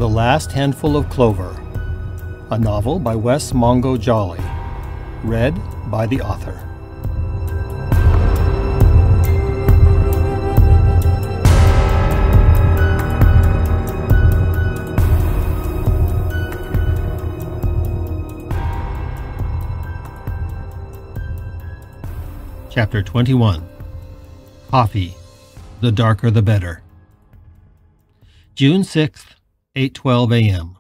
The Last Handful of Clover, a novel by Wess Mongo Jolley, read by the author. Chapter 21. Coffee, the darker the better. June 6th, 8:12 a.m.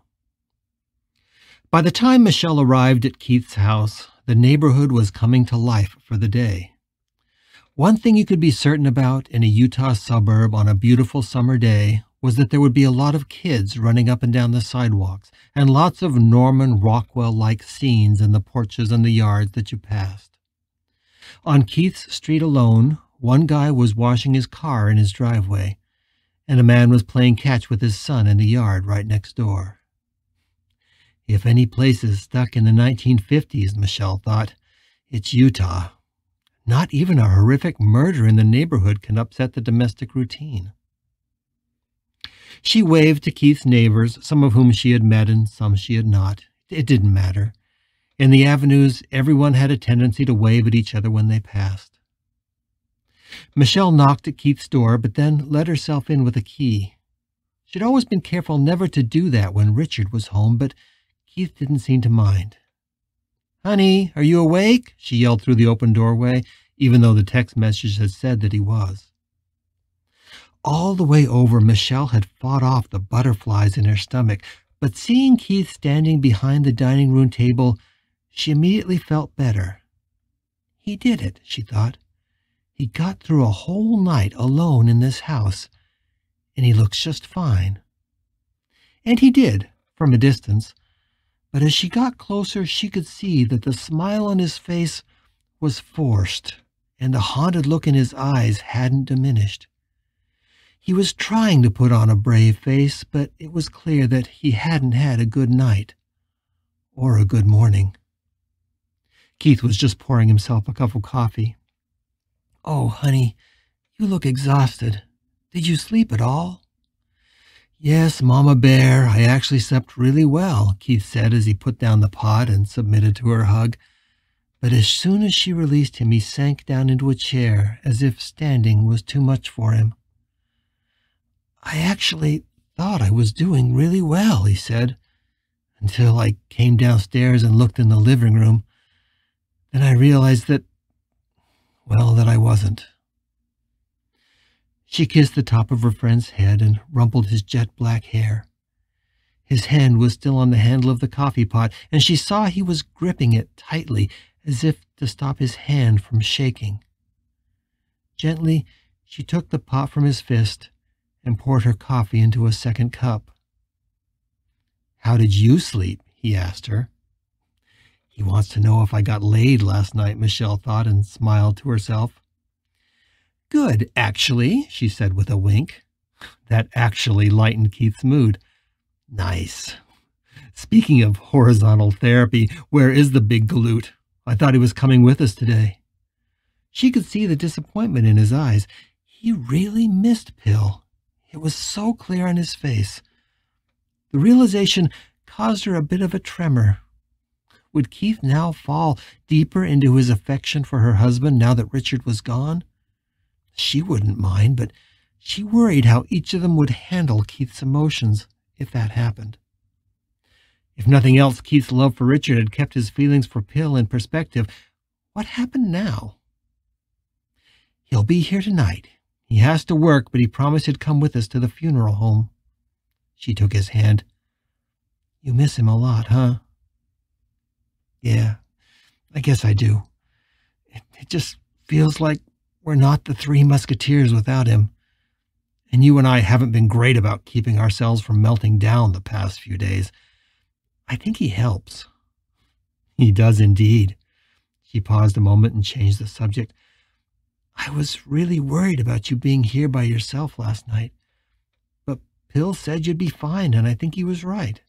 By the time Michelle arrived at Keith's house, the neighborhood was coming to life for the day. One thing you could be certain about in a Utah suburb on a beautiful summer day was that there would be a lot of kids running up and down the sidewalks and lots of Norman Rockwell-like scenes in the porches and the yards that you passed. On Keith's street alone, one guy was washing his car in his driveway, and a man was playing catch with his son in the yard right next door. If any place is stuck in the 1950s, Michelle thought, it's Utah. Not even a horrific murder in the neighborhood can upset the domestic routine. She waved to Keith's neighbors, some of whom she had met and some she had not. It didn't matter. In the avenues, everyone had a tendency to wave at each other when they passed. Michelle knocked at Keith's door, but then let herself in with a key. She'd always been careful never to do that when Richard was home, but Keith didn't seem to mind. "Honey, are you awake?" she yelled through the open doorway, even though the text message had said that he was. All the way over, Michelle had fought off the butterflies in her stomach, but seeing Keith standing behind the dining room table, she immediately felt better. He did it, she thought. He got through a whole night alone in this house, and he looks just fine. And he did, from a distance, but as she got closer, she could see that the smile on his face was forced, and the haunted look in his eyes hadn't diminished. He was trying to put on a brave face, but it was clear that he hadn't had a good night, or a good morning. Keith was just pouring himself a cup of coffee. "Oh, honey, you look exhausted. Did you sleep at all?" "Yes, Mama Bear, I actually slept really well," Keith said as he put down the pot and submitted to her hug. But as soon as she released him, he sank down into a chair as if standing was too much for him. "I actually thought I was doing really well," he said, "until I came downstairs and looked in the living room. Then I realized that I wasn't." She kissed the top of her friend's head and rumpled his jet-black hair. His hand was still on the handle of the coffee pot, and she saw he was gripping it tightly, as if to stop his hand from shaking. Gently, she took the pot from his fist and poured her coffee into a second cup. "How did you sleep?" he asked her. He wants to know if I got laid last night, Michelle thought, and smiled to herself. "Good, actually," she said with a wink. That actually lightened Keith's mood. "Nice. Speaking of horizontal therapy, where is the big galoot? I thought he was coming with us today." She could see the disappointment in his eyes. He really missed Pill. It was so clear on his face. The realization caused her a bit of a tremor. Would Keith now fall deeper into his affection for her husband now that Richard was gone? She wouldn't mind, but she worried how each of them would handle Keith's emotions if that happened. If nothing else, Keith's love for Richard had kept his feelings for Pill in perspective. What happened now? "He'll be here tonight. He has to work, but he promised he'd come with us to the funeral home." She took his hand. "You miss him a lot, huh?" "Yeah, I guess I do. It just feels like we're not the Three Musketeers without him. And you and I haven't been great about keeping ourselves from melting down the past few days. I think he helps." "He does indeed." She paused a moment and changed the subject. "I was really worried about you being here by yourself last night. But Pill said you'd be fine, and I think he was right."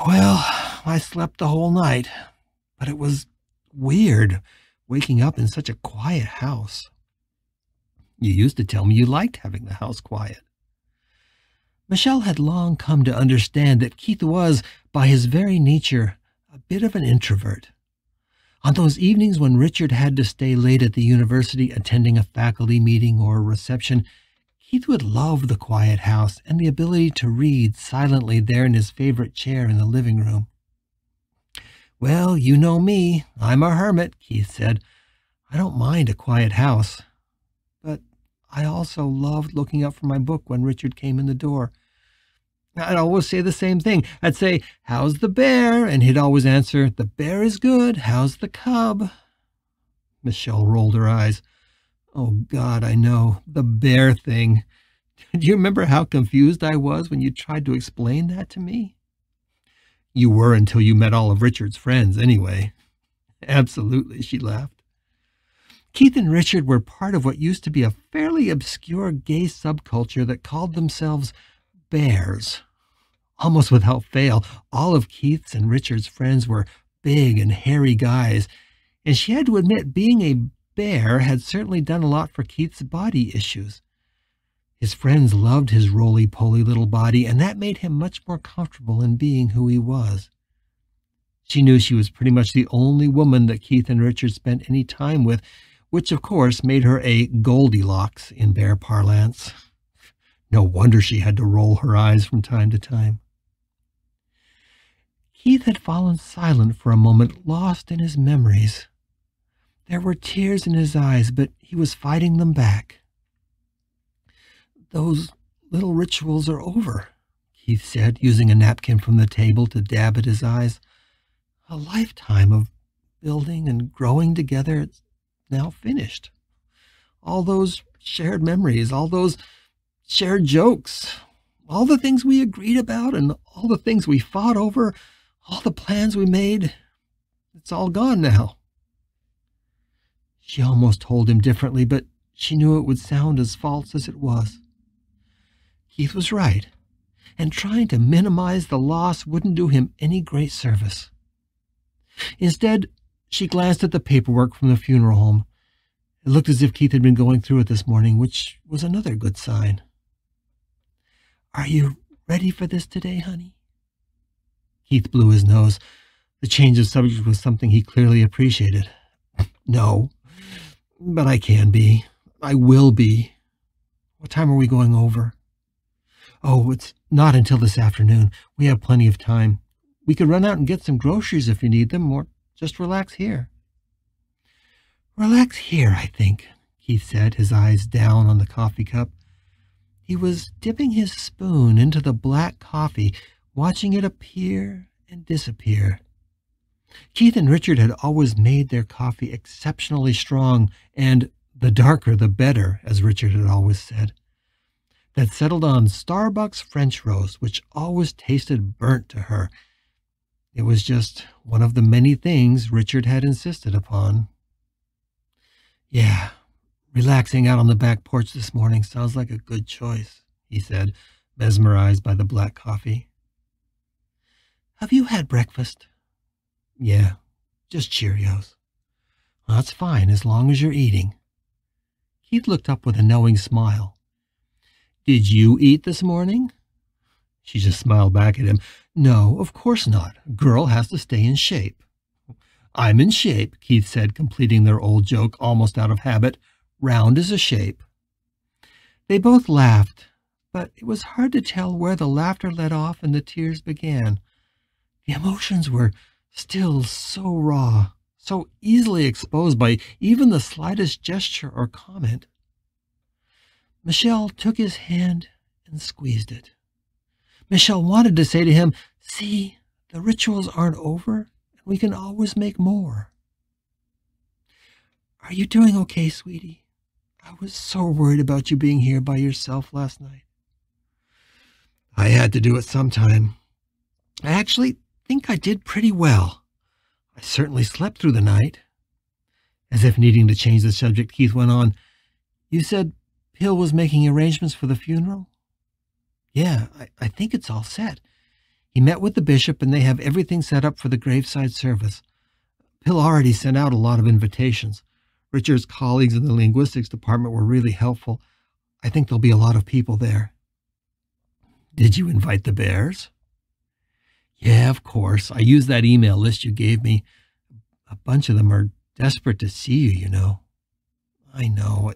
"Well, I slept the whole night, but it was weird waking up in such a quiet house." "You used to tell me you liked having the house quiet." Michelle had long come to understand that Keith was, by his very nature, a bit of an introvert. On those evenings when Richard had to stay late at the university attending a faculty meeting or a reception, Keith would love the quiet house and the ability to read silently there in his favorite chair in the living room. "Well, you know me. I'm a hermit," Keith said. "I don't mind a quiet house. But I also loved looking up from my book when Richard came in the door. I'd always say the same thing. I'd say, 'How's the bear?' And he'd always answer, 'The bear is good. How's the cub?'" Michelle rolled her eyes. "Oh, God, I know. The bear thing. Do you remember how confused I was when you tried to explain that to me?" "You were until you met all of Richard's friends, anyway." "Absolutely," she laughed. Keith and Richard were part of what used to be a fairly obscure gay subculture that called themselves bears. Almost without fail, all of Keith's and Richard's friends were big and hairy guys, and she had to admit being a bear had certainly done a lot for Keith's body issues. His friends loved his roly-poly little body, and that made him much more comfortable in being who he was. She knew she was pretty much the only woman that Keith and Richard spent any time with, which of course made her a Goldilocks in bear parlance. No wonder she had to roll her eyes from time to time. Keith had fallen silent for a moment, lost in his memories. There were tears in his eyes, but he was fighting them back. "Those little rituals are over," Keith said, using a napkin from the table to dab at his eyes. "A lifetime of building and growing together, it's now finished. All those shared memories, all those shared jokes, all the things we agreed about and all the things we fought over, all the plans we made, it's all gone now." She almost told him differently, but she knew it would sound as false as it was. Keith was right, and trying to minimize the loss wouldn't do him any great service. Instead, she glanced at the paperwork from the funeral home. It looked as if Keith had been going through it this morning, which was another good sign. "Are you ready for this today, honey?" Keith blew his nose. The change of subject was something he clearly appreciated. "No, but I can be. I will be. What time are we going over?" "Oh, it's not until this afternoon. We have plenty of time. We could run out and get some groceries if you need them, or just relax here." "Relax here, I think," Keith said, his eyes down on the coffee cup. He was dipping his spoon into the black coffee, watching it appear and disappear. Keith and Richard had always made their coffee exceptionally strong, and the darker the better, as Richard had always said. That settled on Starbucks French roast, which always tasted burnt to her. It was just one of the many things Richard had insisted upon. "Yeah, relaxing out on the back porch this morning sounds like a good choice," he said, mesmerized by the black coffee. "Have you had breakfast?" "Yeah, just Cheerios." "Well, that's fine, as long as you're eating." Keith looked up with a knowing smile. "Did you eat this morning?" She just smiled back at him. "No, of course not. A girl has to stay in shape." "I'm in shape," Keith said, completing their old joke almost out of habit. "Round is a shape." They both laughed, but it was hard to tell where the laughter let off and the tears began. The emotions were still so raw, so easily exposed by even the slightest gesture or comment. Michelle took his hand and squeezed it. Michelle wanted to say to him, "See, the rituals aren't over, and we can always make more." "Are you doing okay, sweetie? I was so worried about you being here by yourself last night." "I had to do it sometime. I actually think I did pretty well. I certainly slept through the night." As if needing to change the subject, Keith went on, "You said Hill was making arrangements for the funeral?" "Yeah, I think it's all set. He met with the bishop, and they have everything set up for the graveside service. Hill already sent out a lot of invitations. Richard's colleagues in the linguistics department were really helpful. I think there'll be a lot of people there." Did you invite the bears? Yeah, of course. I used that email list you gave me. A bunch of them are desperate to see you, you know. I know.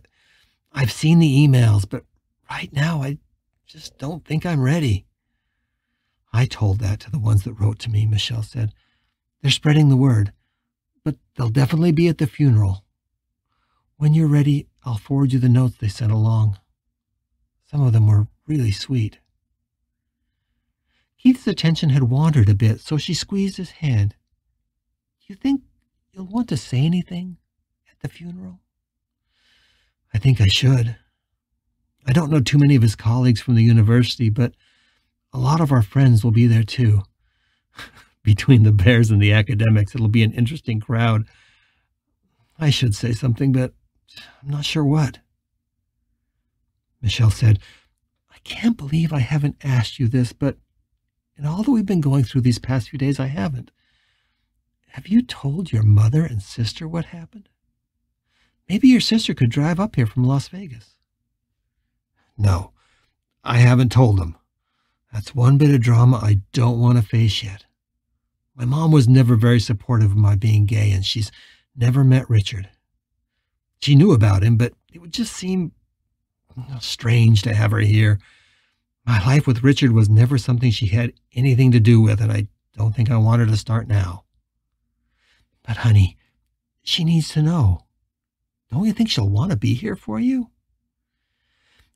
I've seen the emails, but right now I just don't think I'm ready. I told that to the ones that wrote to me, Michelle said. They're spreading the word, but they'll definitely be at the funeral. When you're ready, I'll forward you the notes they sent along. Some of them were really sweet. Keith's attention had wandered a bit, so she squeezed his hand. Do you think you'll want to say anything at the funeral? I think I should. I don't know too many of his colleagues from the university, but a lot of our friends will be there too. Between the bears and the academics, it'll be an interesting crowd. I should say something, but I'm not sure what. Michelle said, I can't believe I haven't asked you this, but in all that we've been going through these past few days, I haven't. Have you told your mother and sister what happened? Maybe your sister could drive up here from Las Vegas. No, I haven't told them. That's one bit of drama I don't want to face yet. My mom was never very supportive of my being gay, and she's never met Richard. She knew about him, but it would just seem strange to have her here. My life with Richard was never something she had anything to do with, and I don't think I want her to start now. But, honey, she needs to know. Don't you think she'll want to be here for you?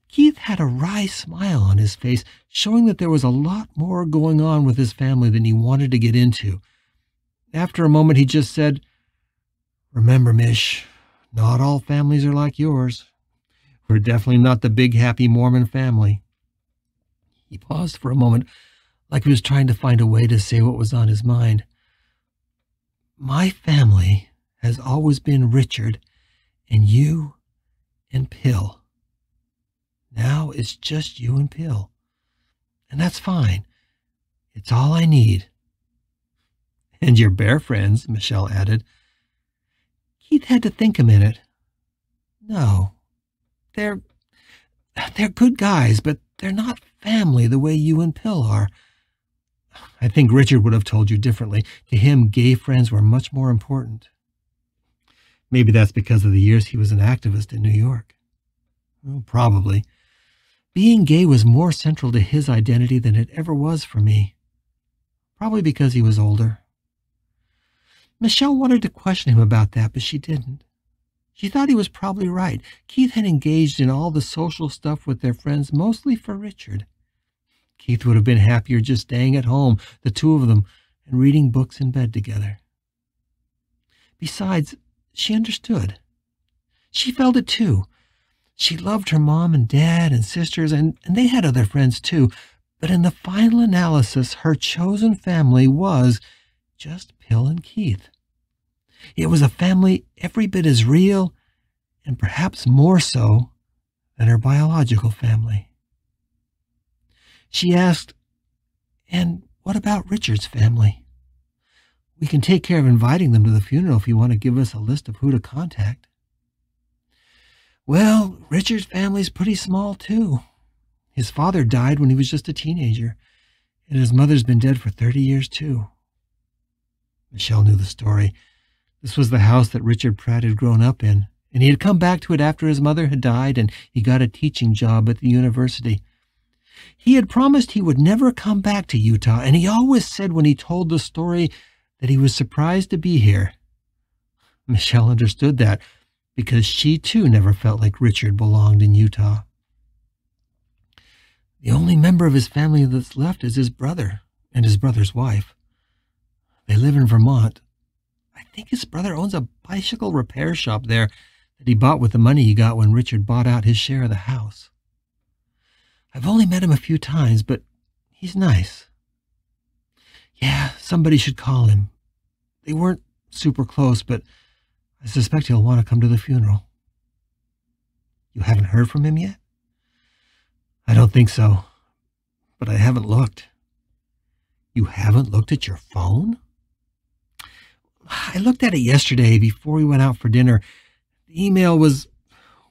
Keith had a wry smile on his face, showing that there was a lot more going on with his family than he wanted to get into. After a moment, he just said, Remember, Mish, not all families are like yours. We're definitely not the big, happy Mormon family. He paused for a moment, like he was trying to find a way to say what was on his mind. My family has always been Richard and you and Pill. Now it's just you and Pill. And that's fine. It's all I need. And your bear friends, Michelle added. Keith had to think a minute. No, they're good guys, but they're not family the way you and Pill are. I think Richard would have told you differently. To him, gay friends were much more important. Maybe that's because of the years he was an activist in New York. Well, probably. Being gay was more central to his identity than it ever was for me. Probably because he was older. Michelle wanted to question him about that, but she didn't. She thought he was probably right. Keith had engaged in all the social stuff with their friends, mostly for Richard. Keith would have been happier just staying at home, the two of them, and reading books in bed together. Besides, she understood. She felt it too. She loved her mom and dad and sisters, and they had other friends too. But in the final analysis, her chosen family was just Pill and Keith. It was a family every bit as real, and perhaps more so, than her biological family. She asked, And what about Richard's family? We can take care of inviting them to the funeral if you want to give us a list of who to contact. Well, Richard's family's pretty small, too. His father died when he was just a teenager, and his mother's been dead for 30 years, too. Michelle knew the story. This was the house that Richard Pratt had grown up in, and he had come back to it after his mother had died, and he got a teaching job at the university. He had promised he would never come back to Utah, and he always said when he told the story that he was surprised to be here. Michelle understood that, because she too never felt like Richard belonged in Utah. The only member of his family that's left is his brother and his brother's wife. They live in Vermont. I think his brother owns a bicycle repair shop there that he bought with the money he got when Richard bought out his share of the house. I've only met him a few times, but he's nice. Yeah, somebody should call him. They weren't super close, but I suspect he'll want to come to the funeral. You haven't heard from him yet? I don't think so, but I haven't looked. You haven't looked at your phone? I looked at it yesterday before we went out for dinner. The email was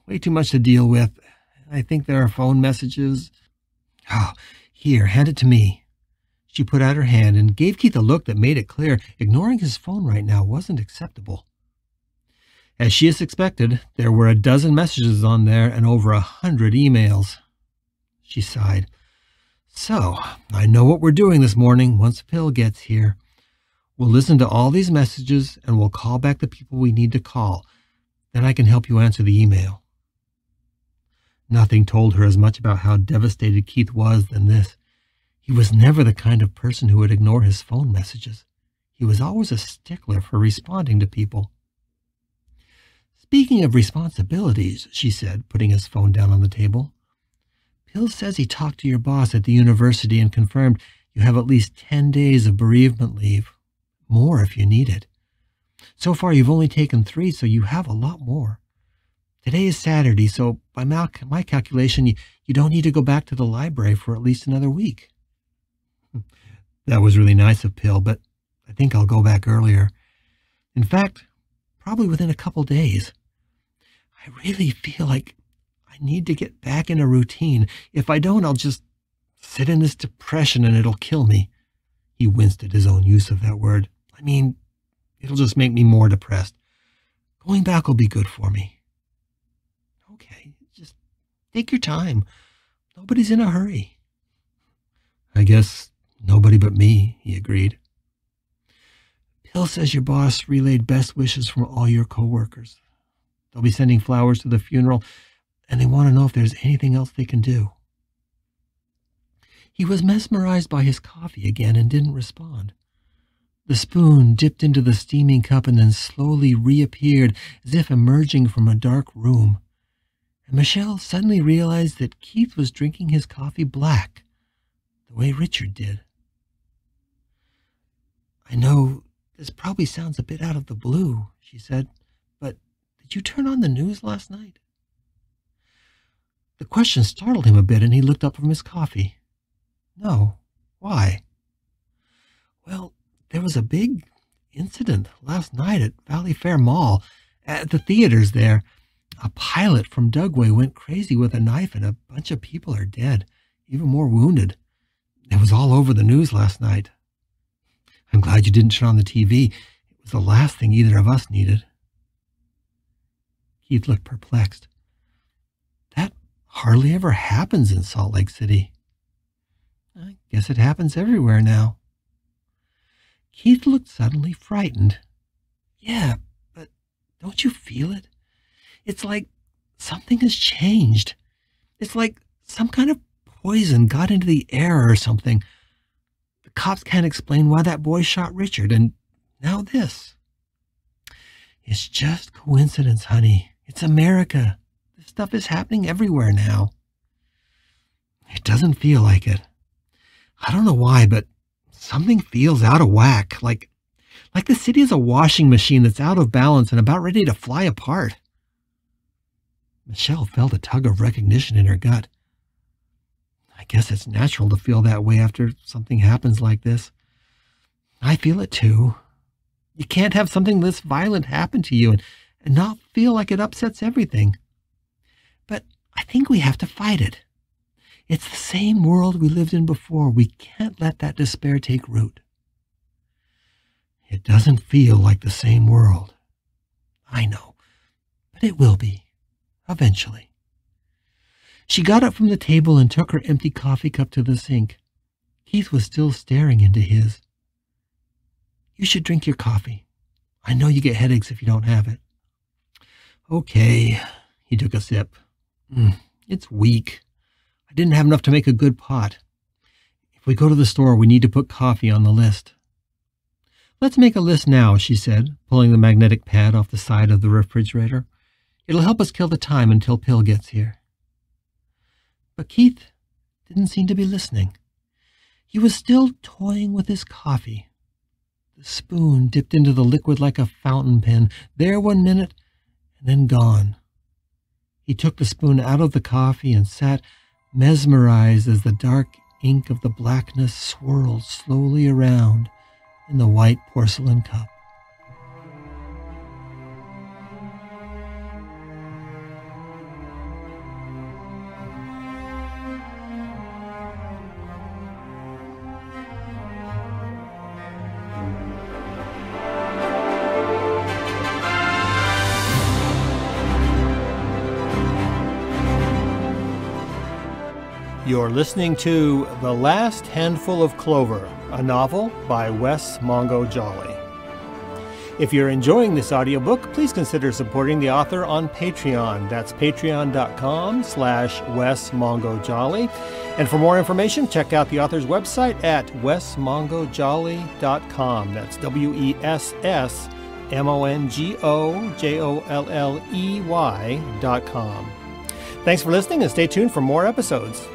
way too much to deal with. I think there are phone messages. Oh, Here, hand it to me. She put out her hand and gave Keith a look that made it clear ignoring his phone right now wasn't acceptable. As she had expected, there were a dozen messages on there and over 100 emails. She sighed. So, I know what we're doing this morning once Phil gets here. We'll listen to all these messages and we'll call back the people we need to call. Then I can help you answer the email. Nothing told her as much about how devastated Keith was than this. He was never the kind of person who would ignore his phone messages. He was always a stickler for responding to people. Speaking of responsibilities, she said, putting his phone down on the table, Phil says he talked to your boss at the university and confirmed you have at least 10 days of bereavement leave. More if you need it. So far you've only taken 3, so you have a lot more. Today is Saturday, so by my calculation, you don't need to go back to the library for at least another week. That was really nice of Phil, but I think I'll go back earlier. In fact, probably within a couple days. I really feel like I need to get back in a routine. If I don't, I'll just sit in this depression and it'll kill me. He winced at his own use of that word. I mean, it'll just make me more depressed. Going back will be good for me. Okay, just take your time. Nobody's in a hurry. I guess nobody but me, he agreed. Bill says your boss relayed best wishes from all your coworkers. They'll be sending flowers to the funeral, and they want to know if there's anything else they can do. He was mesmerized by his coffee again and didn't respond. The spoon dipped into the steaming cup and then slowly reappeared as if emerging from a dark room. And Michelle suddenly realized that Keith was drinking his coffee black, the way Richard did. I know this probably sounds a bit out of the blue, she said, but did you turn on the news last night? The question startled him a bit and he looked up from his coffee. No. Why? Well, there was a big incident last night at Valley Fair Mall, at the theaters there. A pilot from Dugway went crazy with a knife and a bunch of people are dead, even more wounded. It was all over the news last night. I'm glad you didn't turn on the TV. It was the last thing either of us needed. Keith looked perplexed. That hardly ever happens in Salt Lake City. I guess it happens everywhere now. Keith looked suddenly frightened. Yeah, but don't you feel it? It's like something has changed. It's like some kind of poison got into the air or something. The cops can't explain why that boy shot Richard, and now this. It's just coincidence, honey. It's America. This stuff is happening everywhere now. It doesn't feel like it. I don't know why, but something feels out of whack, like the city is a washing machine that's out of balance and about ready to fly apart. Michelle felt a tug of recognition in her gut. I guess it's natural to feel that way after something happens like this. I feel it too. You can't have something this violent happen to you and not feel like it upsets everything. But I think we have to fight it. It's the same world we lived in before. We can't let that despair take root. It doesn't feel like the same world. I know, but it will be, eventually. She got up from the table and took her empty coffee cup to the sink. Keith was still staring into his. You should drink your coffee. I know you get headaches if you don't have it. Okay, he took a sip. It's weak. I didn't have enough to make a good pot. If we go to the store, we need to put coffee on the list. Let's make a list now, she said, pulling the magnetic pad off the side of the refrigerator. It'll help us kill the time until Pill gets here. But Keith didn't seem to be listening. He was still toying with his coffee. The spoon dipped into the liquid like a fountain pen, there 1 minute and then gone. He took the spoon out of the coffee and sat mesmerized as the dark ink of the blackness swirled slowly around in the white porcelain cup. You're listening to The Last Handful of Clover, a novel by Wess Mongo Jolley. If you're enjoying this audiobook, please consider supporting the author on Patreon. That's patreon.com/Wess Mongo Jolley. And for more information, check out the author's website at wessmongojolley.com. That's WESSMONGOJOLLEY.com. Thanks for listening and stay tuned for more episodes.